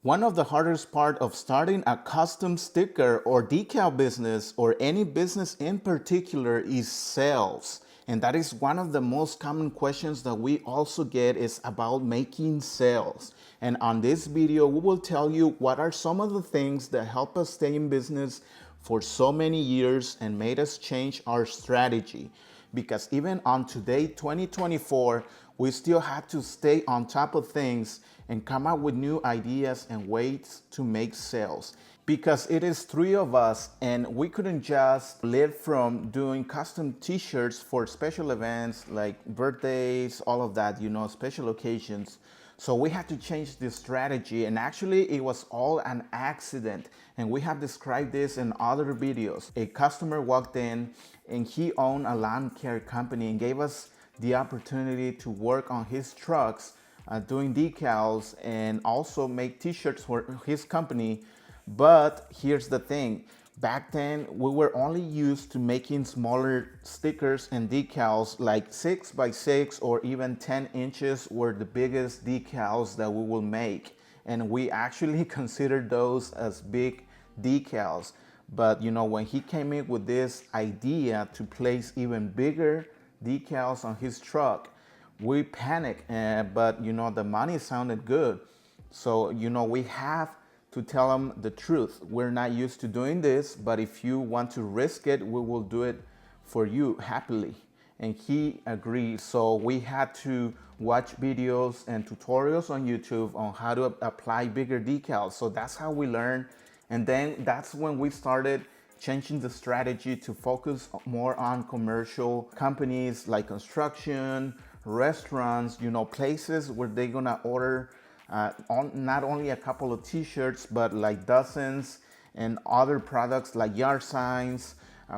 One of the hardest part of starting a custom sticker or decal business or any business in particular is sales. And that is one of the most common questions that we also get is about making sales. And on this video, we will tell you what are some of the things that help us stay in business for so many years and made us change our strategy. Because even on today, 2024, we still have to stay on top of things and come up with new ideas and ways to make sales. Because it is three of us and we couldn't just live from doing custom t-shirts for special events like birthdays, all of that, special occasions. So we had to change the strategy, and actually it was all an accident. And we have described this in other videos. A customer walked in and he owned a lawn care company and gave us the opportunity to work on his trucks, doing decals and also make t-shirts for his company. But here's the thing. Back then, we were only used to making smaller stickers and decals, like 6 by 6 or even 10 inches were the biggest decals that we will make. And we actually considered those as big decals. But when he came in with this idea to place even bigger decals on his truck, we panicked, but the money sounded good. So we have to tell them the truth. We're not used to doing this, but if you want to risk it, we will do it for you happily. And he agreed. So we had to watch videos and tutorials on YouTube on how to apply bigger decals. So that's how we learned. And then that's when we started changing the strategy to focus more on commercial companies like construction, restaurants, places where they're gonna order not only a couple of t-shirts, but like dozens and other products like yard signs,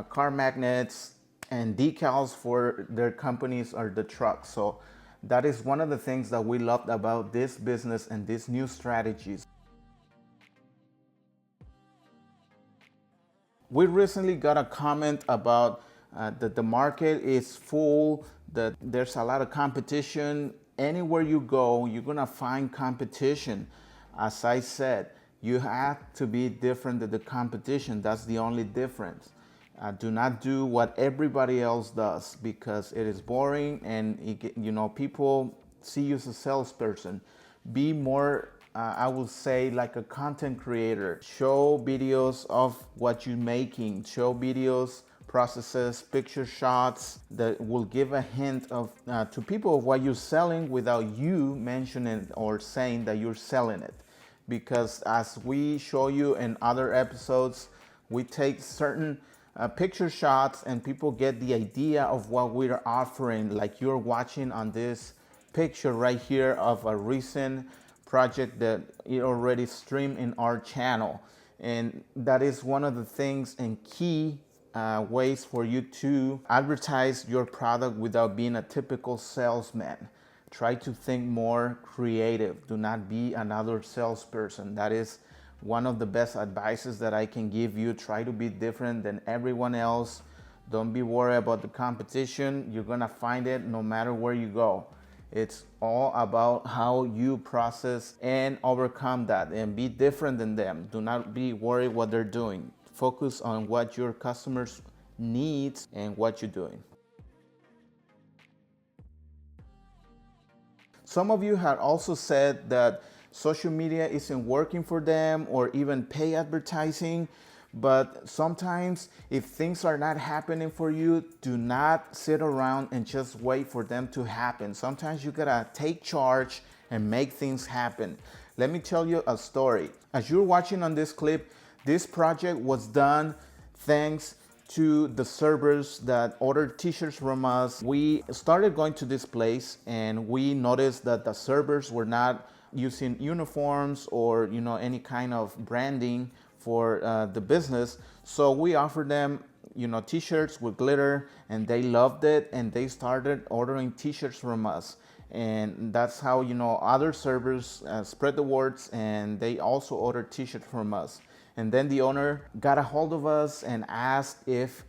car magnets, and decals for their companies or the trucks. So that is one of the things that we loved about this business and these new strategies. We recently got a comment about that the market is full, that there's a lot of competition. Anywhere you go, you're gonna find competition. As I said, you have to be different than the competition. That's the only difference. Do not do what everybody else does because it is boring and people see you as a salesperson. Be more I would say like a content creator. Show videos of what you're making. Show videos, processes, picture shots that will give a hint of to people of what you're selling without you mentioning or saying that you're selling it. Because as we show you in other episodes, we take certain picture shots and people get the idea of what we're offering. Like you're watching on this picture right here of a recent project that it already streamed in our channel. And that is one of the things and key ways for you to advertise your product without being a typical salesman. Try to think more creative. Do not be another salesperson. That is one of the best advices that I can give you. Try to be different than everyone else. Don't be worried about the competition. You're gonna find it no matter where you go. It's all about how you process and overcome that and be different than them. Do not be worried what they're doing. Focus on what your customers need and what you're doing. Some of you had also said that social media isn't working for them or even pay advertising. But sometimes if things are not happening for you, do not sit around and just wait for them to happen. Sometimes you gotta take charge and make things happen. Let me tell you a story. As you're watching on this clip, this project was done thanks to the servers that ordered t-shirts from us. We started going to this place and we noticed that the servers were not using uniforms or any kind of branding for the business. So we offered them t-shirts with glitter and they loved it and they started ordering t-shirts from us. And that's how other servers spread the words and they also ordered t-shirts from us. And then the owner got a hold of us and asked if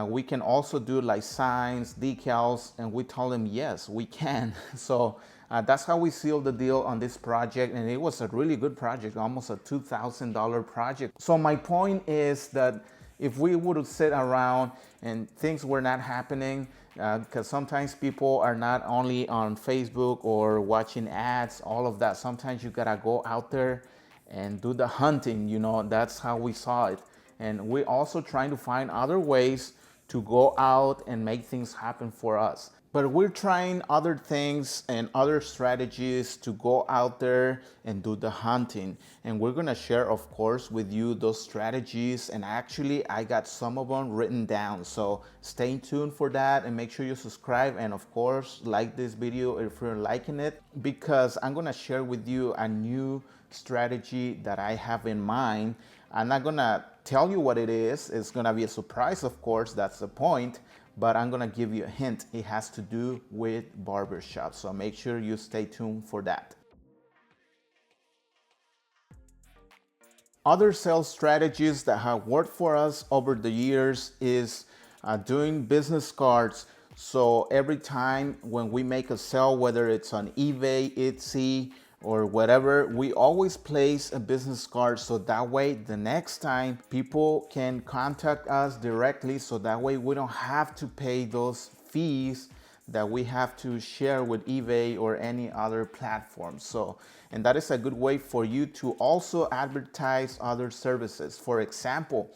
we can also do like signs, decals, and we told him yes, we can. So That's how we sealed the deal on this project, and it was a really good project, almost a $2,000 project. So my point is that if we would have sit around and things were not happening, because sometimes people are not only on Facebook or watching ads, all of that. Sometimes you gotta go out there and do the hunting, that's how we saw it. And we're also trying to find other ways to go out and make things happen for us. But we're trying other things and other strategies to go out there and do the hunting. And we're gonna share, of course, with you those strategies. And actually, I got some of them written down. So stay tuned for that and make sure you subscribe. And of course, like this video if you're liking it, because I'm gonna share with you a new strategy that I have in mind. I'm not gonna tell you what it is. It's gonna be a surprise, of course, that's the point. But I'm gonna give you a hint. It has to do with barbershop. So make sure you stay tuned for that. Other sales strategies that have worked for us over the years is doing business cards. So every time when we make a sale, whether it's on eBay, Etsy, or whatever, we always place a business card, so that way the next time people can contact us directly, so that way we don't have to pay those fees that we have to share with eBay or any other platform. So, and that is a good way for you to also advertise other services. For example,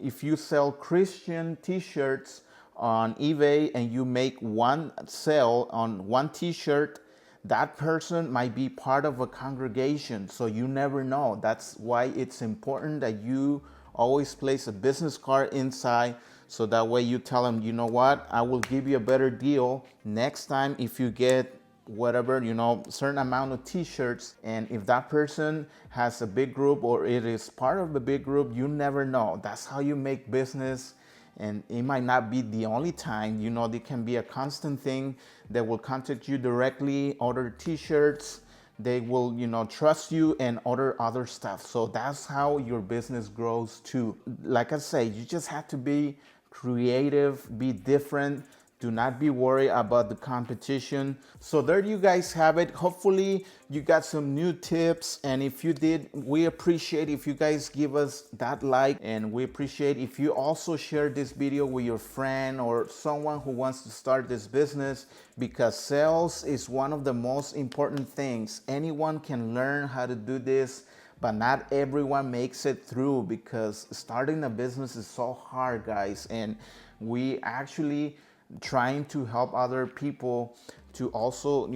if you sell Christian t-shirts on eBay and you make one sale on one t-shirt, that person might be part of a congregation, so you never know. That's why it's important that you always place a business card inside, so that way you tell them, you know what, I will give you a better deal next time if you get whatever, certain amount of t-shirts. And if that person has a big group or it is part of a big group, you never know. That's how you make business. And it might not be the only time, there can be a constant thing that will contact you directly, order t-shirts, they will, trust you and order other stuff. So that's how your business grows too. Like I say, you just have to be creative, be different. Do not be worried about the competition. So there you guys have it. Hopefully you got some new tips. And if you did, we appreciate if you guys give us that like. And we appreciate if you also share this video with your friend or someone who wants to start this business, because sales is one of the most important things. Anyone can learn how to do this, but not everyone makes it through, because starting a business is so hard, guys. And we actually trying to help other people to also,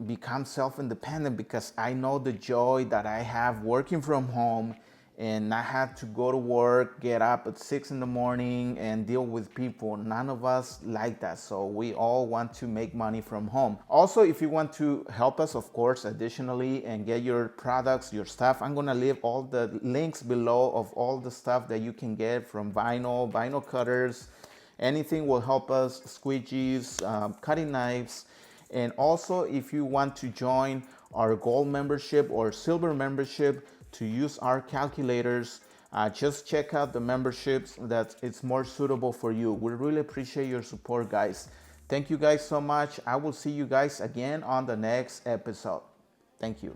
become self-independent, because I know the joy that I have working from home and not have to go to work, get up at 6 in the morning and deal with people. None of us like that. So we all want to make money from home. Also, if you want to help us, of course, additionally, and get your products, your stuff, I'm gonna leave all the links below of all the stuff that you can get, from vinyl cutters, anything will help us, squeegees, cutting knives. And also, if you want to join our gold membership or silver membership to use our calculators, just check out the memberships that it's more suitable for you. We really appreciate your support, guys. Thank you guys so much. I will see you guys again on the next episode. Thank you.